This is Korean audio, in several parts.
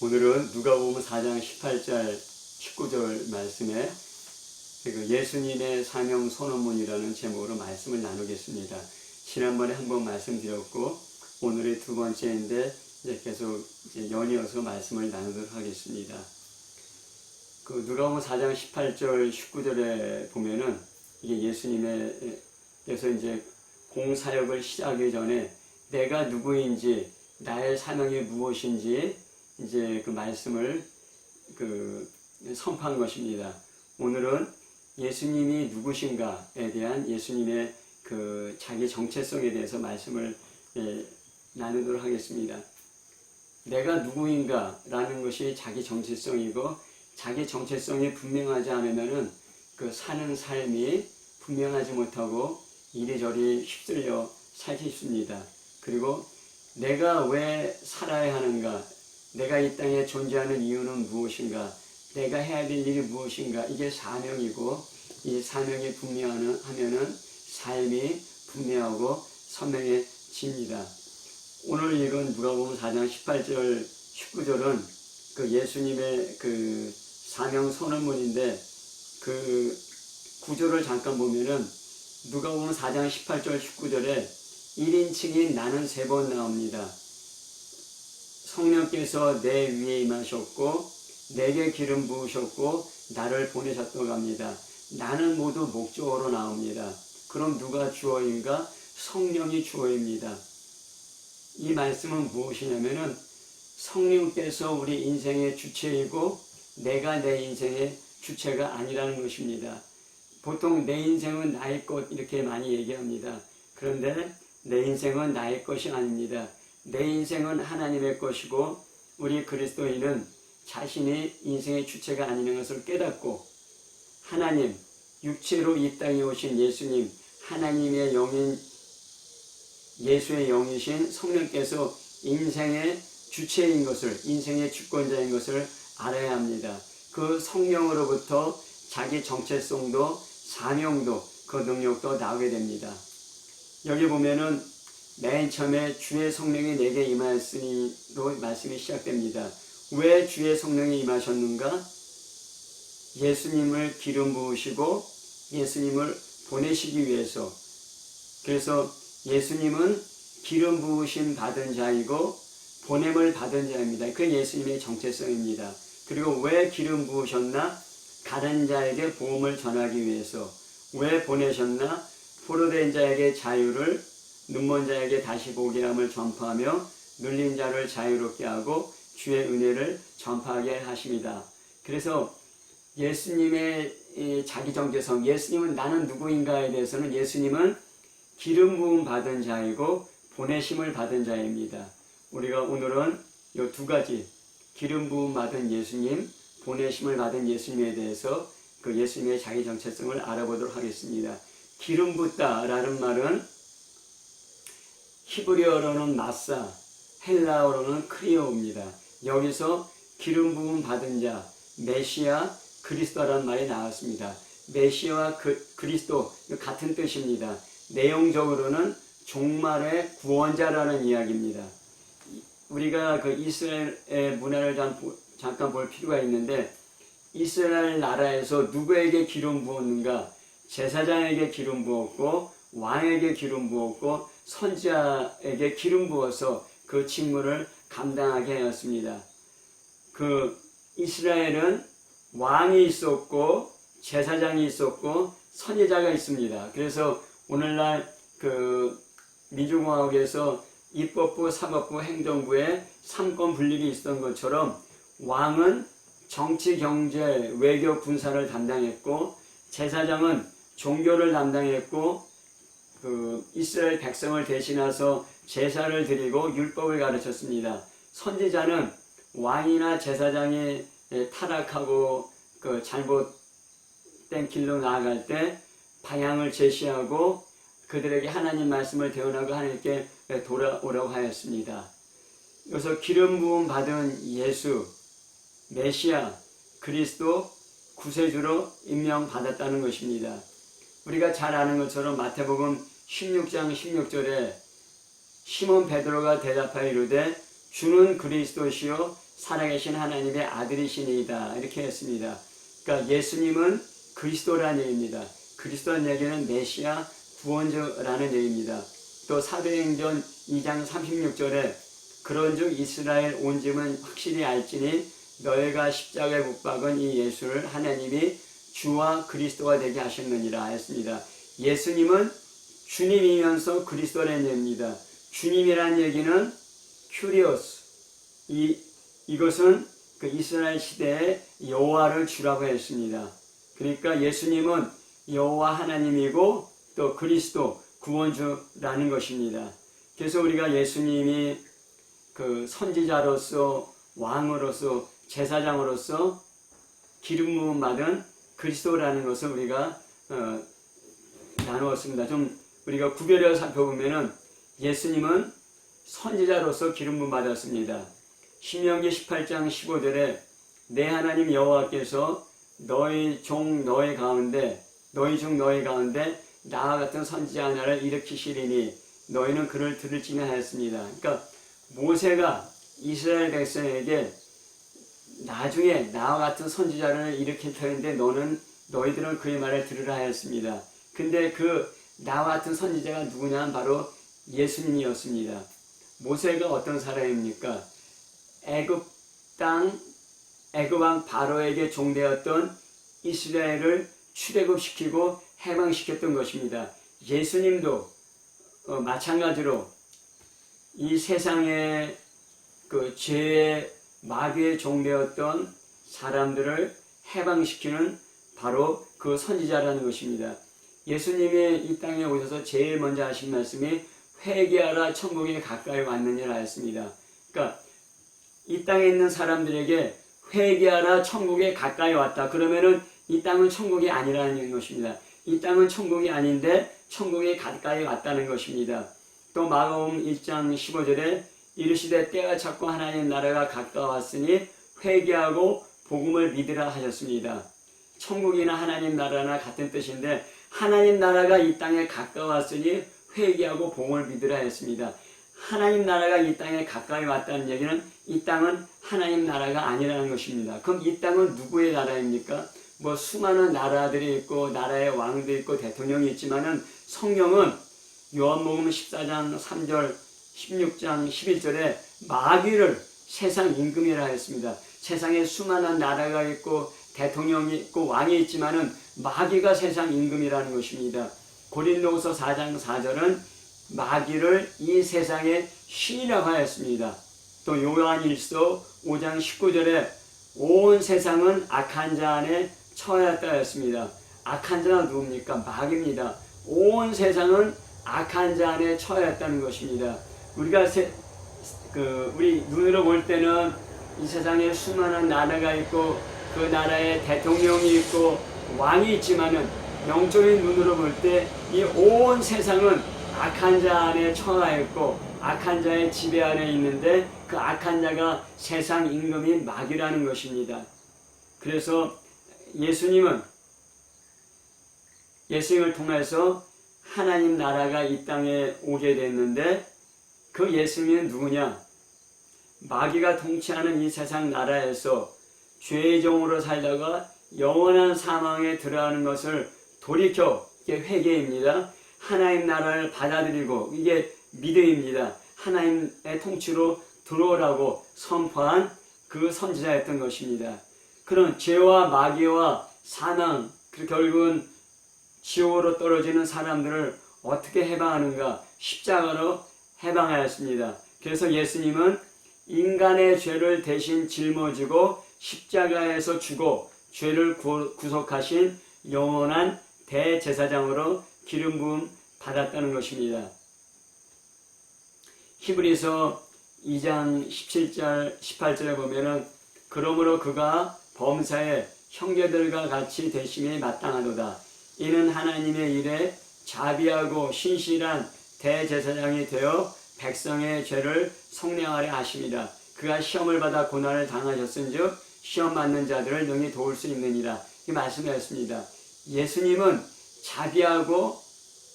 오늘은 누가복음 4장 18절 19절 말씀에 예수님의 사명 선언문이라는 제목으로 말씀을 나누겠습니다. 지난번에 한번 말씀드렸고 오늘이 두 번째인데 이제 계속 연이어서 말씀을 나누도록 하겠습니다. 누가복음 4장 18절 19절에 보면은 이게 예수님께서 이제 공사역을 시작하기 전에 내가 누구인지 나의 사명이 무엇인지 이제 그 말씀을 선포한 것입니다. 오늘은 예수님이 누구신가에 대한 예수님의 자기 정체성에 대해서 말씀을 나누도록 하겠습니다. 내가 누구인가 라는 것이 자기 정체성이고, 자기 정체성이 분명하지 않으면은 사는 삶이 분명하지 못하고 이리저리 휩쓸려 살기 쉽습니다. 그리고 내가 왜 살아야 하는가, 내가 이 땅에 존재하는 이유는 무엇인가, 내가 해야 될 일이 무엇인가, 이게 사명이고, 이 사명이 분명하면은 삶이 분명하고 선명해집니다. 오늘 읽은 누가복음 4장 18절 19절은 예수님의 사명 선언문인데, 구절을 잠깐 보면은 누가복음 4장 18절 19절에 1인칭인 나는 3번 나옵니다. 성령께서 내 위에 임하셨고 내게 기름 부으셨고 나를 보내셨다고 합니다. 나는 모두 목적어로 나옵니다. 그럼 누가 주어인가? 성령이 주어입니다. 이 말씀은 무엇이냐면은 성령께서 우리 인생의 주체이고 내가 내 인생의 주체가 아니라는 것입니다. 보통 내 인생은 나의 것 이렇게 많이 얘기합니다. 그런데 내 인생은 나의 것이 아닙니다. 내 인생은 하나님의 것이고, 우리 그리스도인은 자신이 인생의 주체가 아니라는 것을 깨닫고, 하나님, 육체로 이 땅에 오신 예수님, 하나님의 영인 예수의 영이신 성령께서 인생의 주체인 것을, 인생의 주권자인 것을 알아야 합니다. 그 성령으로부터 자기 정체성도 사명도 그 능력도 나오게 됩니다. 여기 보면은 맨 처음에 주의 성령이 내게 임하였으니로 말씀이 시작됩니다. 왜 주의 성령이 임하셨는가? 예수님을 기름 부으시고 예수님을 보내시기 위해서. 그래서 예수님은 기름 부으심 받은 자이고 보냄을 받은 자입니다. 그 예수님의 정체성입니다. 그리고 왜 기름 부으셨나? 가는 자에게 복음을 전하기 위해서. 왜 보내셨나? 포로된 자에게 자유를, 눈먼 자에게 다시 보게 함을 전파하며 눌린 자를 자유롭게 하고 주의 은혜를 전파하게 하십니다. 그래서 예수님의 자기 정체성, 예수님은 나는 누구인가에 대해서는 예수님은 기름 부음 받은 자이고 보내심을 받은 자입니다. 우리가 오늘은 이 두 가지, 기름 부음 받은 예수님, 보내심을 받은 예수님에 대해서 예수님의 자기 정체성을 알아보도록 하겠습니다. 기름 붓다 라는 말은 히브리어로는 마사, 헬라어로는 크리오입니다. 여기서 기름 부음 받은 자, 메시아, 그리스도라는 말이 나왔습니다. 메시아와 그리스도 같은 뜻입니다. 내용적으로는 종말의 구원자라는 이야기입니다. 우리가 이스라엘의 문화를 잠깐 볼 필요가 있는데, 이스라엘 나라에서 누구에게 기름 부었는가? 제사장에게 기름 부었고 왕에게 기름 부었고 선지자에게 기름 부어서 그 직무를 감당하게 하였습니다. 이스라엘은 왕이 있었고 제사장이 있었고 선지자가 있습니다. 그래서 오늘날 민주공화국에서 입법부, 사법부, 행정부에 3권 분립이 있었던 것처럼 왕은 정치, 경제, 외교, 군사를 담당했고 제사장은 종교를 담당했고 이스라엘 백성을 대신해서 제사를 드리고 율법을 가르쳤습니다. 선지자는 왕이나 제사장이 타락하고 잘못된 길로 나아갈 때 방향을 제시하고 그들에게 하나님 말씀을 대언하고 하나님께 돌아오라고 하였습니다. 그래서 기름 부음 받은 예수, 메시아, 그리스도, 구세주로 임명받았다는 것입니다. 우리가 잘 아는 것처럼 마태복음 16장 16절에 시몬 베드로가 대답하여 이르되 주는 그리스도시요 살아계신 하나님의 아들이시니이다. 이렇게 했습니다. 그러니까 예수님은 그리스도라는 얘기입니다. 그리스도라는 얘기는 메시아 구원주라는 얘기입니다. 또 사도행전 2장 36절에 그런즉 이스라엘 온 집은 확실히 알지니 너희가 십자가에 못 박은 이 예수를 하나님이 주와 그리스도가 되게 하셨느니라 했습니다. 예수님은 주님이면서 그리스도라는 얘기입니다. 주님이라는 얘기는 큐리오스, 이것은 그 이스라엘 시대의 여호와를 주라고 했습니다. 그러니까 예수님은 여호와 하나님이고 또 그리스도 구원주라는 것입니다. 그래서 우리가 예수님이 그 선지자로서 왕으로서 제사장으로서 기름 부음 받은 그리스도라는 것을 우리가 나누었습니다. 좀 우리가 구별해서 살펴보면은 예수님은 선지자로서 기름 부음 받았습니다. 신명기 18장 15절에 내 하나님 여호와께서 너희 중 너희 가운데 나와 같은 선지자 하나를 일으키시리니 너희는 그를 들을지니 하였습니다. 그러니까 모세가 이스라엘 백성에게 나중에 나와 같은 선지자를 일으킬 터인데 너희들은 그의 말을 들으라 하였습니다. 근데 그 나와 같은 선지자가 누구냐? 바로 예수님이었습니다. 모세가 어떤 사람입니까? 애굽 왕 바로에게 종되었던 이스라엘을 출애굽시키고 해방시켰던 것입니다. 예수님도 마찬가지로 이 세상의 그 죄의 마귀의 종되었던 사람들을 해방시키는 바로 그 선지자라는 것입니다. 예수님이 이 땅에 오셔서 제일 먼저 하신 말씀이 회개하라 천국에 가까이 왔느니라 했습니다. 그러니까 이 땅에 있는 사람들에게 회개하라 천국에 가까이 왔다. 그러면은 이 땅은 천국이 아니라는 것입니다. 이 땅은 천국이 아닌데 천국에 가까이 왔다는 것입니다. 또 마가복음 1장 15절에 이르시되 때가 찼고 하나님 나라가 가까웠으니 회개하고 복음을 믿으라 하셨습니다. 천국이나 하나님 나라나 같은 뜻인데 하나님 나라가 이 땅에 가까웠으니 회개하고 복음을 믿으라 했습니다. 하나님 나라가 이 땅에 가까이 왔다는 얘기는 이 땅은 하나님 나라가 아니라는 것입니다. 그럼 이 땅은 누구의 나라입니까? 뭐 수많은 나라들이 있고 나라의 왕도 있고 대통령이 있지만은 성경은 요한복음 14장 3절 16장 11절에 마귀를 세상 임금이라 했습니다. 세상에 수많은 나라가 있고 대통령이 있고 왕이 있지만은 마귀가 세상 임금이라는 것입니다. 고린도후서 4장 4절은 마귀를 이 세상의 신이라고 하였습니다. 또 요한일서 5장 19절에 온 세상은 악한 자 안에 처하였다 했습니다. 악한 자가 누굽니까? 마귀입니다. 온 세상은 악한 자 안에 처하였다는 것입니다. 우리가 우리 눈으로 볼 때는 이 세상에 수많은 나라가 있고 그 나라에 대통령이 있고 왕이 있지만은 영적인 눈으로 볼 때 이 온 세상은 악한 자 안에 처하였고 악한 자의 지배 안에 있는데 그 악한 자가 세상 임금인 마귀라는 것입니다. 그래서 예수님을 통해서 하나님 나라가 이 땅에 오게 됐는데 그 예수님은 누구냐? 마귀가 통치하는 이 세상 나라에서 죄의 종으로 살다가 영원한 사망에 들어가는 것을 돌이켜, 이게 회개입니다. 하나님 나라를 받아들이고 이게 믿음입니다. 하나님의 통치로 들어오라고 선포한 그 선지자였던 것입니다. 그런 죄와 마귀와 사망, 결국은 지옥으로 떨어지는 사람들을 어떻게 해방하는가? 십자가로 해방하였습니다. 그래서 예수님은 인간의 죄를 대신 짊어지고 십자가에서 죽어 죄를 구속하신 영원한 대제사장으로 기름 부음 받았다는 것입니다. 히브리서 2장 17절 18절에 보면은 그러므로 그가 범사에 형제들과 같이 되심이 마땅하도다. 이는 하나님의 일에 자비하고 신실한 대제사장이 되어 백성의 죄를 속량하려 하심이라. 그가 시험을 받아 고난을 당하셨은즉 시험 받는 자들을 능히 도울 수 있느니라. 이 말씀이었습니다. 예수님은 자비하고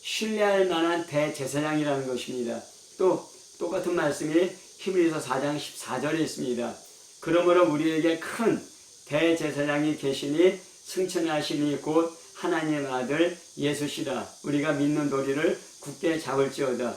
신뢰할 만한 대제사장이라는 것입니다. 또 똑같은 말씀이 히브리서 4장 14절에 있습니다. 그러므로 우리에게 큰 대제사장이 계시니 승천하시니 곧 하나님의 아들 예수시라. 우리가 믿는 도리를 굳게 잡을지어다.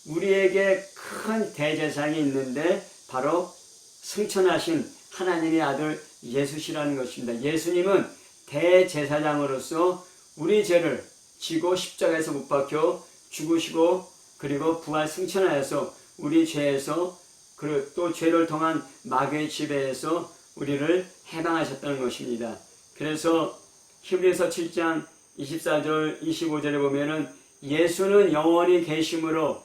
우리에게 큰 대제사장이 있는데 바로 승천하신 하나님의 아들 예수시라는 것입니다. 예수님은 대제사장으로서 우리 죄를 지고 십자가에서 못 박혀 죽으시고 그리고 부활 승천하여서 우리 죄에서 그리고 또 죄를 통한 마귀의 지배에서 우리를 해방하셨다는 것입니다. 그래서 히브리서 7장 24절 25절에 보면은 예수는 영원히 계심으로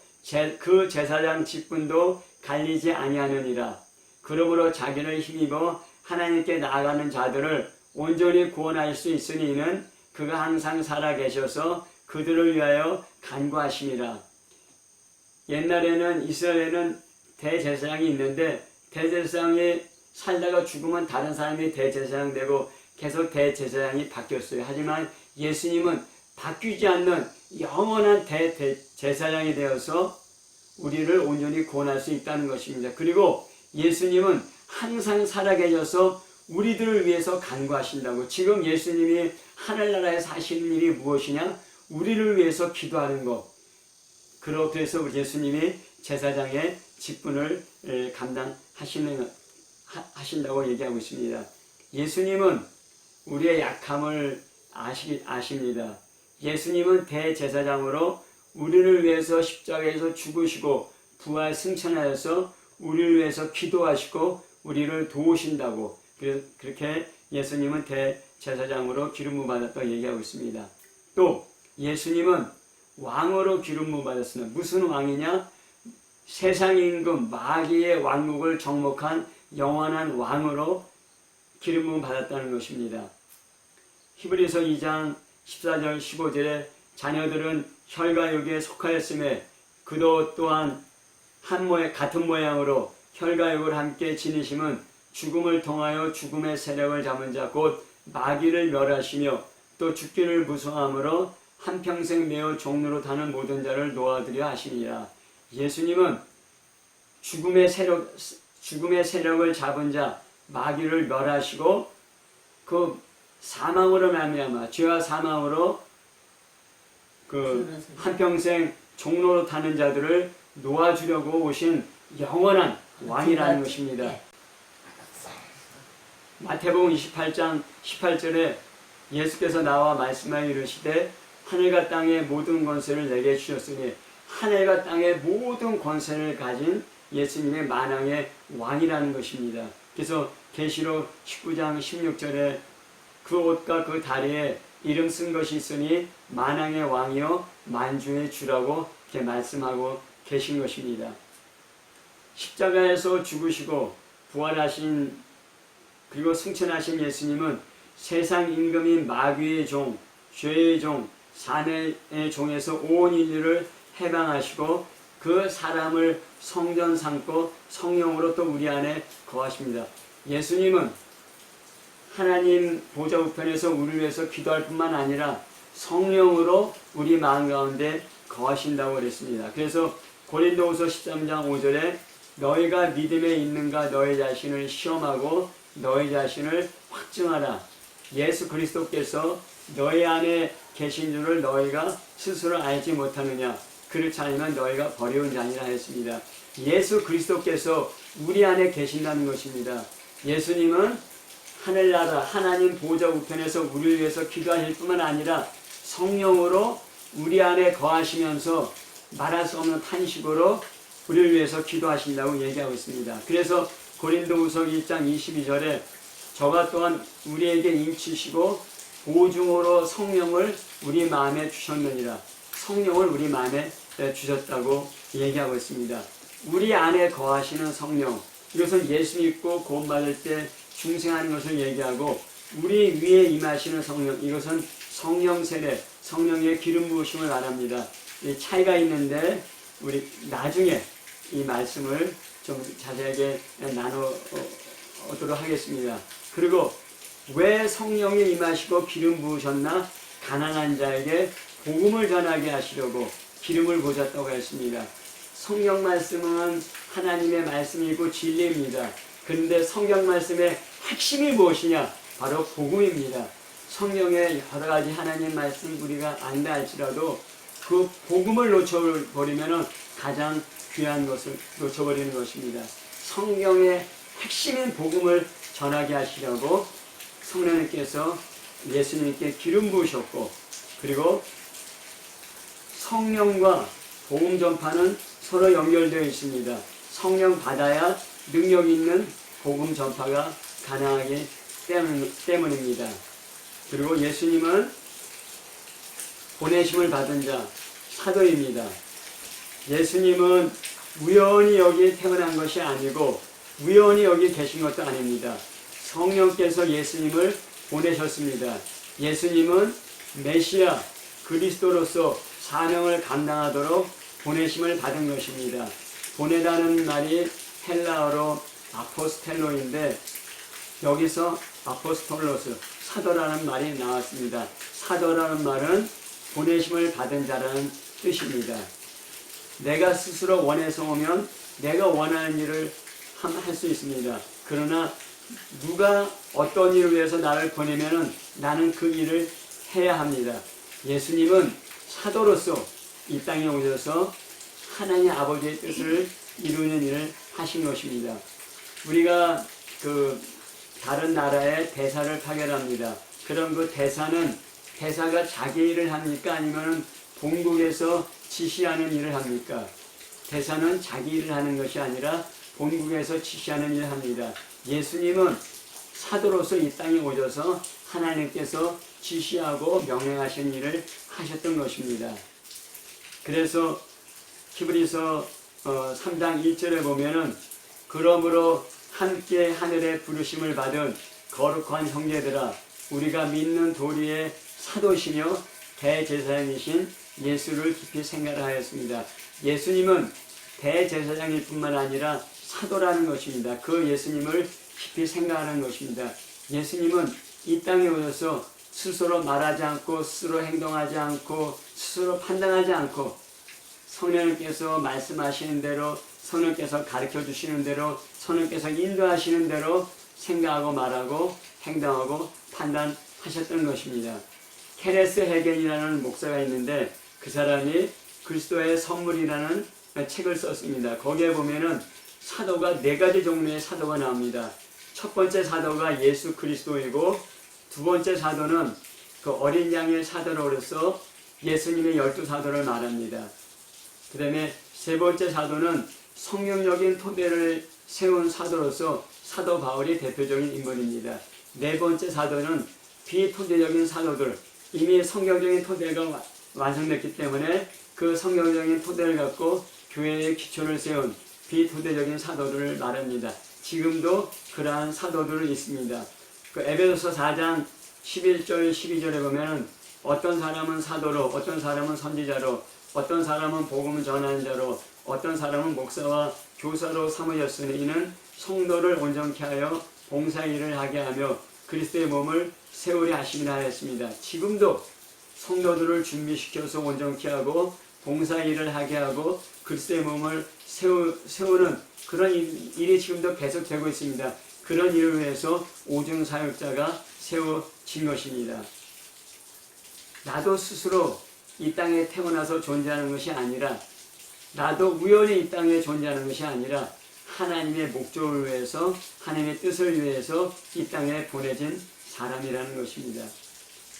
그 제사장 직분도 갈리지 아니하느니라. 그러므로 자기를 힘입어 하나님께 나아가는 자들을 온전히 구원할 수 있으니 이는 그가 항상 살아계셔서 그들을 위하여 간구하심이라. 옛날에는 이스라엘에는 대제사장이 있는데 대제사장이 살다가 죽으면 다른 사람이 대제사장 되고 계속 대제사장이 바뀌었어요. 하지만 예수님은 바뀌지 않는 영원한 대제사장이 되어서 우리를 온전히 구원할 수 있다는 것입니다. 그리고 예수님은 항상 살아계셔서 우리들을 위해서 간구하신다고. 지금 예수님이 하늘나라에 사시는 일이 무엇이냐? 우리를 위해서 기도하는 것. 그래서 예수님이 제사장의 직분을 하신다고 얘기하고 있습니다. 예수님은 우리의 약함을 아십니다. 예수님은 대제사장으로 우리를 위해서 십자가에서 죽으시고 부활 승천하여서 우리를 위해서 기도하시고 우리를 도우신다고. 그렇게 예수님은 대제사장으로 기름 부음 받았다고 얘기하고 있습니다. 또 예수님은 왕으로 기름 부음 받았습니다. 무슨 왕이냐? 세상 임금 마귀의 왕국을 정복한 영원한 왕으로 기름 부음 받았다는 것입니다. 히브리서 2장 14절 15절에 자녀들은 혈과육에 속하였음에 그도 또한 같은 모양으로 혈과육을 함께 지니심은 죽음을 통하여 죽음의 세력을 잡은 자 곧 마귀를 멸하시며 또 죽기를 무서워함으로 한평생 매어 종로로 타는 모든 자를 놓아드려 하시니라. 예수님은 죽음의 세력을 잡은 자 마귀를 멸하시고 그 사망으로 말미암아 죄와 사망으로 그 한평생 종로로 타는 자들을 놓아주려고 오신 영원한 왕이라는 것입니다. 마태복음 28장 18절에 예수께서 나와 말씀하여 이르시되 하늘과 땅의 모든 권세를 내게 주셨으니 하늘과 땅의 모든 권세를 가진 예수님의 만왕의 왕이라는 것입니다. 그래서 계시록 19장 16절에 그 옷과 그 다리에 이름 쓴 것이 있으니 만왕의 왕이요 만주의 주라고 이렇게 말씀하고 계신 것입니다. 십자가에서 죽으시고 부활하신 그리고 승천하신 예수님은 세상 임금인 마귀의 종, 죄의 종, 사내의 종에서 온 인류를 해방하시고 그 사람을 성전 삼고 성령으로 또 우리 안에 거하십니다. 예수님은 하나님 보좌 우편에서 우리를 위해서 기도할 뿐만 아니라 성령으로 우리 마음 가운데 거하신다고 그랬습니다. 그래서 고린도후서 13장 5절에 너희가 믿음에 있는가 너희 자신을 시험하고 너희 자신을 확증하라. 예수 그리스도께서 너희 안에 계신 줄을 너희가 스스로 알지 못하느냐. 그렇지 않으면 너희가 버려온 자니라 했습니다. 예수 그리스도께서 우리 안에 계신다는 것입니다. 예수님은 하늘나라 하나님 보좌 우편에서 우리를 위해서 기도하실 뿐만 아니라 성령으로 우리 안에 거하시면서 말할 수 없는 탄식으로 우리를 위해서 기도하신다고 얘기하고 있습니다. 그래서 고린도후서 1장 22절에 저가 또한 우리에게 인치시고 보증으로 성령을 우리 마음에 주셨느니라. 성령을 우리 마음에 주셨다고 얘기하고 있습니다. 우리 안에 거하시는 성령, 이것은 예수 믿고 구원받을 때 중생하는 것을 얘기하고 우리 위에 임하시는 성령, 이것은 성령 세례, 성령의 기름 부으심을 말합니다. 이 차이가 있는데 우리 나중에 이 말씀을 좀 자세하게 나누도록 하겠습니다. 그리고 왜 성령이 임하시고 기름 부으셨나? 가난한 자에게 복음을 전하게 하시려고 기름을 부으셨다고 했습니다. 성령 말씀은 하나님의 말씀이고 진리입니다. 그런데 성경 말씀의 핵심이 무엇이냐? 바로 복음입니다. 성경에 여러 가지 하나님 말씀 우리가 안다 할지라도 그 복음을 놓쳐버리면 가장 귀한 것을 놓쳐버리는 것입니다. 성경의 핵심인 복음을 전하게 하시려고 성령님께서 예수님께 기름 부으셨고, 그리고 성령과 복음 전파는 서로 연결되어 있습니다. 성령 받아야 능력 있는 복음 전파가 가능하기 때문입니다. 그리고 예수님은 보내심을 받은 자, 사도입니다. 예수님은 우연히 여기 태어난 것이 아니고 우연히 여기 계신 것도 아닙니다. 성령께서 예수님을 보내셨습니다. 예수님은 메시아 그리스도로서 사명을 감당하도록 보내심을 받은 것입니다. 보내다는 말이 헬라어로 아포스텔로인데 여기서 아포스톨로스, 사도라는 말이 나왔습니다. 사도라는 말은 보내심을 받은 자라는 뜻입니다. 내가 스스로 원해서 오면 내가 원하는 일을 할 수 있습니다. 그러나 누가 어떤 일을 위해서 나를 보내면 나는 그 일을 해야 합니다. 예수님은 사도로서 이 땅에 오셔서 하나님 아버지의 뜻을 이루는 일을 하신 것입니다. 우리가 다른 나라에 대사를 파견합니다. 그럼 그 대사가 자기 일을 합니까? 아니면 본국에서 지시하는 일을 합니까? 대사는 자기 일을 하는 것이 아니라 본국에서 지시하는 일을 합니다. 예수님은 사도로서 이 땅에 오셔서 하나님께서 지시하고 명령하신 일을 하셨던 것입니다. 그래서 히브리서 3장 1절에 보면은 그러므로 함께 하늘에 부르심을 받은 거룩한 형제들아, 우리가 믿는 도리의 사도시며 대제사장이신 예수를 깊이 생각하였습니다. 예수님은 대제사장일 뿐만 아니라 사도라는 것입니다. 그 예수님을 깊이 생각하는 것입니다. 예수님은 이 땅에 오셔서 스스로 말하지 않고 스스로 행동하지 않고 스스로 판단하지 않고 성령님께서 말씀하시는 대로, 성령께서 가르쳐 주시는 대로, 성령께서 인도하시는 대로 생각하고 말하고 행동하고 판단하셨던 것입니다. 케레스 헤겐이라는 목사가 있는데 그 사람이 그리스도의 선물이라는 책을 썼습니다. 거기에 보면은 사도가 4가지 종류의 사도가 나옵니다. 첫 번째 사도가 예수 그리스도이고, 두 번째 사도는 그 어린 양의 사도로서 예수님의 12사도를 말합니다. 그 다음에 세 번째 사도는 성령적인 토대를 세운 사도로서 사도 바울이 대표적인 인물입니다. 네 번째 사도는 비토대적인 사도들, 이미 성경적인 토대가 완성됐기 때문에 그 성경적인 토대를 갖고 교회의 기초를 세운 비토대적인 사도들을 말합니다. 지금도 그러한 사도들은 있습니다. 그 에베소서 4장 11절 12절에 보면은 어떤 사람은 사도로, 어떤 사람은 선지자로, 어떤 사람은 복음을 전하는 자로, 어떤 사람은 목사와 교사로 삼으셨으니 이는 성도를 온전케 하여 봉사일을 하게 하며 그리스도의 몸을 세우려 하심이라 하였습니다. 지금도 성도들을 준비시켜서 온전케 하고 봉사일을 하게 하고 그리스도의 몸을 세우는 그런 일이 지금도 계속되고 있습니다. 그런 일을 위해서 오중 사역자가 세워진 것입니다. 나도 스스로 이 땅에 태어나서 존재하는 것이 아니라, 나도 우연히 이 땅에 존재하는 것이 아니라 하나님의 목적을 위해서, 하나님의 뜻을 위해서 이 땅에 보내진 사람이라는 것입니다.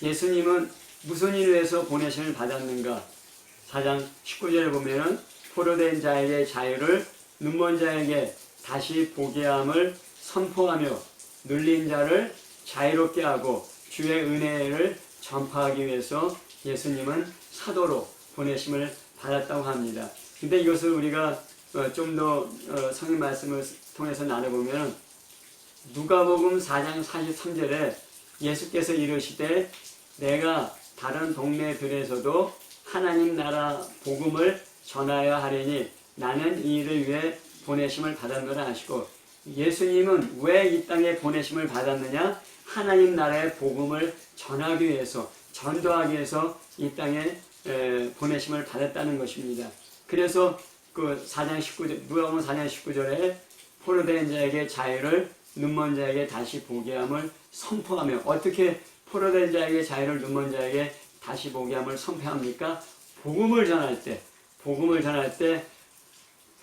예수님은 무슨 일을 위해서 보내심을 받았는가? 4장 19절에 보면은 포로된 자에게 자유를, 눈먼 자에게 다시 보게 함을 선포하며 눌린 자를 자유롭게 하고 주의 은혜를 전파하기 위해서 예수님은 사도로 보내심을 받았다고 합니다. 근데 이것을 우리가 좀 더 성경 말씀을 통해서 나눠보면 누가복음 4장 43절에 예수께서 이르시되 내가 다른 동네들에서도 하나님 나라 복음을 전하여야 하리니 나는 이 일을 위해 보내심을 받았노라 하시고, 예수님은 왜 이 땅에 보내심을 받았느냐? 하나님 나라의 복음을 전하기 위해서, 전도하기 위해서 이 땅에 보내심을 받았다는 것입니다. 그래서 그 4장 19절, 누가복음 4장 19절에 포로된 자에게 자유를, 눈먼 자에게 다시 보게 함을 선포하며, 어떻게 포로된 자에게 자유를, 눈먼 자에게 다시 보게 함을 선포합니까? 복음을 전할 때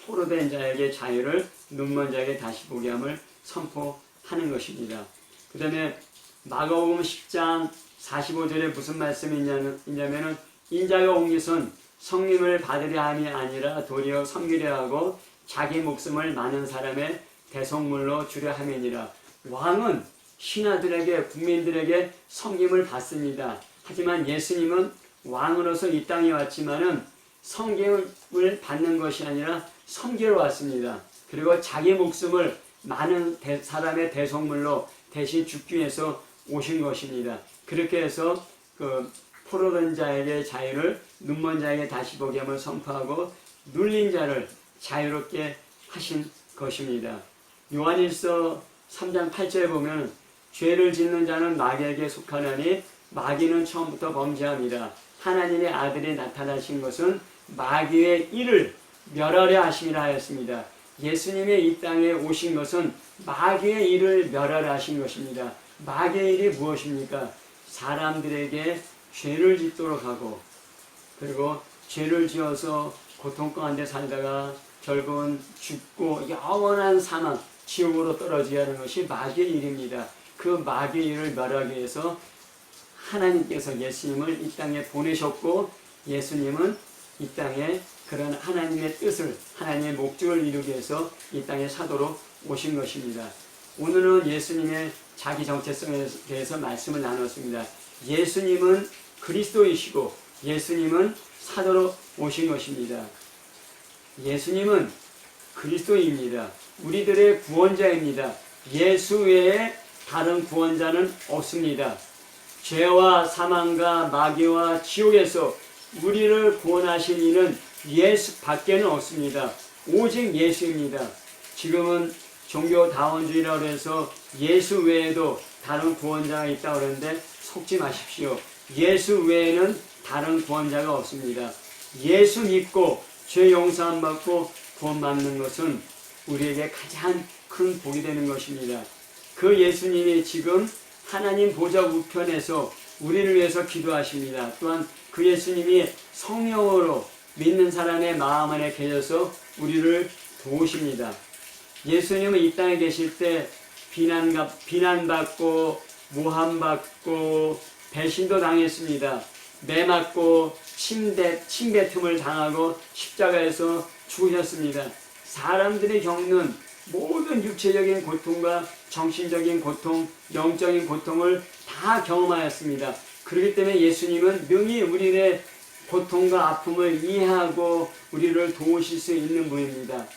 포로된 자에게 자유를, 눈먼 자에게 다시 보게 함을 선포하는 것입니다. 그 다음에 마가복음 10장 45절에 무슨 말씀이 있냐면은, 인자가 온 것은 성림을 받으려 함이 아니라 도리어 섬기려 하고 자기 목숨을 많은 사람의 대속물로 주려 함이니라. 왕은 신하들에게, 국민들에게 섬김을 받습니다. 하지만 예수님은 왕으로서 이 땅에 왔지만은 섬김을 받는 것이 아니라 섬기러 왔습니다. 그리고 자기 목숨을 많은 사람의 대속물로 대신 죽기 위해서 오신 것입니다. 그렇게 해서 그 포로된 자에게 자유를, 눈먼 자에게 다시 보게 함을 선포하고 눌린 자를 자유롭게 하신 것입니다. 요한일서 3장 8절에 보면, 죄를 짓는 자는 마귀에게 속하나니 마귀는 처음부터 범죄합니다. 하나님의 아들이 나타나신 것은 마귀의 일을 멸하려 하심이라 하였습니다. 예수님의 이 땅에 오신 것은 마귀의 일을 멸하려 하신 것입니다. 마귀의 일이 무엇입니까? 사람들에게 죄를 짓도록 하고, 그리고 죄를 지어서 고통 가운데 살다가 결국은 죽고 영원한 사망, 지옥으로 떨어지게 하는 것이 마귀의 일입니다. 그 마귀의 일을 멸하기 위해서 하나님께서 예수님을 이 땅에 보내셨고, 예수님은 이 땅에 그런 하나님의 뜻을, 하나님의 목적을 이루기 위해서 이 땅에 사도로 오신 것입니다. 오늘은 예수님의 자기 정체성에 대해서 말씀을 나눴습니다. 예수님은 그리스도이시고 예수님은 사도로 오신 것입니다. 예수님은 그리스도입니다. 우리들의 구원자입니다. 예수 외에 다른 구원자는 없습니다. 죄와 사망과 마귀와 지옥에서 우리를 구원하신 이는 예수 밖에는 없습니다. 오직 예수입니다. 지금은 종교다원주의라고 해서 예수 외에도 다른 구원자가 있다고 그러는데 속지 마십시오. 예수 외에는 다른 구원자가 없습니다. 예수 믿고 죄 용서함 받고 구원받는 것은 우리에게 가장 큰 복이 되는 것입니다. 그 예수님이 지금 하나님 보좌 우편에서 우리를 위해서 기도하십니다. 또한 그 예수님이 성령으로 믿는 사람의 마음 안에 계셔서 우리를 도우십니다. 예수님은 이 땅에 계실 때 비난받고 모함받고 배신도 당했습니다. 매맞고 침뱉음을 당하고 십자가에서 죽으셨습니다. 사람들이 겪는 모든 육체적인 고통과 정신적인 고통, 영적인 고통을 다 경험하였습니다. 그렇기 때문에 예수님은 능히 우리의 고통과 아픔을 이해하고 우리를 도우실 수 있는 분입니다.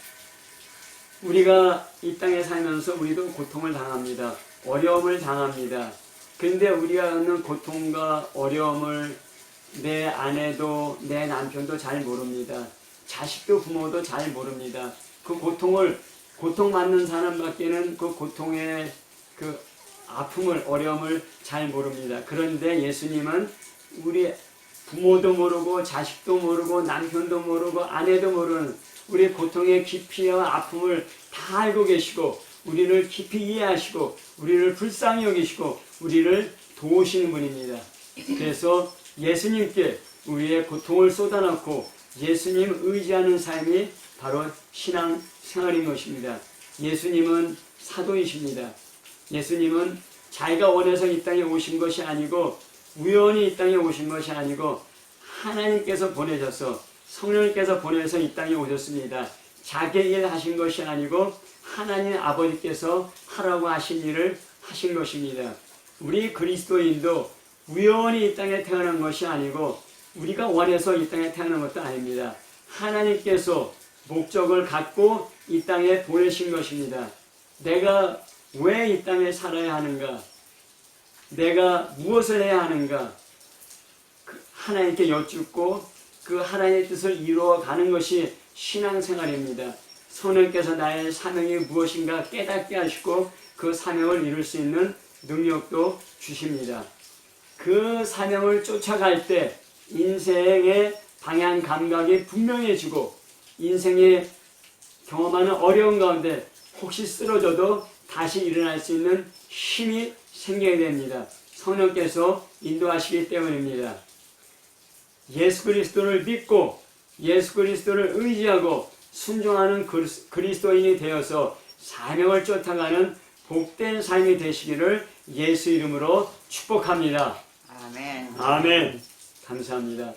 우리가 이 땅에 살면서 우리도 고통을 당합니다. 어려움을 당합니다. 그런데 우리가 겪는 고통과 어려움을 내 아내도 내 남편도 잘 모릅니다. 자식도 부모도 잘 모릅니다. 그 고통받는 사람밖에는 그 고통의 그 아픔을, 어려움을 잘 모릅니다. 그런데 예수님은 우리 부모도 모르고 자식도 모르고 남편도 모르고 아내도 모르는 우리 고통의 깊이와 아픔을 다 알고 계시고 우리를 깊이 이해하시고 우리를 불쌍히 여기시고 우리를 도우시는 분입니다. 그래서 예수님께 우리의 고통을 쏟아놓고 예수님 의지하는 삶이 바로 신앙생활인 것입니다. 예수님은 사도이십니다. 예수님은 자기가 원해서 이 땅에 오신 것이 아니고 우연히 이 땅에 오신 것이 아니고 하나님께서 보내셔서 성령님께서 보내서 이 땅에 오셨습니다. 자기 일 하신 것이 아니고 하나님 아버지께서 하라고 하신 일을 하신 것입니다. 우리 그리스도인도 우연히 이 땅에 태어난 것이 아니고 우리가 원해서 이 땅에 태어난 것도 아닙니다. 하나님께서 목적을 갖고 이 땅에 보내신 것입니다. 내가 왜 이 땅에 살아야 하는가? 내가 무엇을 해야 하는가? 하나님께 여쭙고 그 하나님의 뜻을 이루어가는 것이 신앙생활입니다. 성령께서 나의 사명이 무엇인가 깨닫게 하시고 그 사명을 이룰 수 있는 능력도 주십니다. 그 사명을 쫓아갈 때 인생의 방향 감각이 분명해지고 인생에 경험하는 어려운 가운데 혹시 쓰러져도 다시 일어날 수 있는 힘이 생겨야 됩니다. 성령께서 인도하시기 때문입니다. 예수 그리스도를 믿고 예수 그리스도를 의지하고 순종하는 그리스도인이 되어서 사명을 쫓아가는 복된 삶이 되시기를 예수 이름으로 축복합니다. 아멘. 아멘. 감사합니다.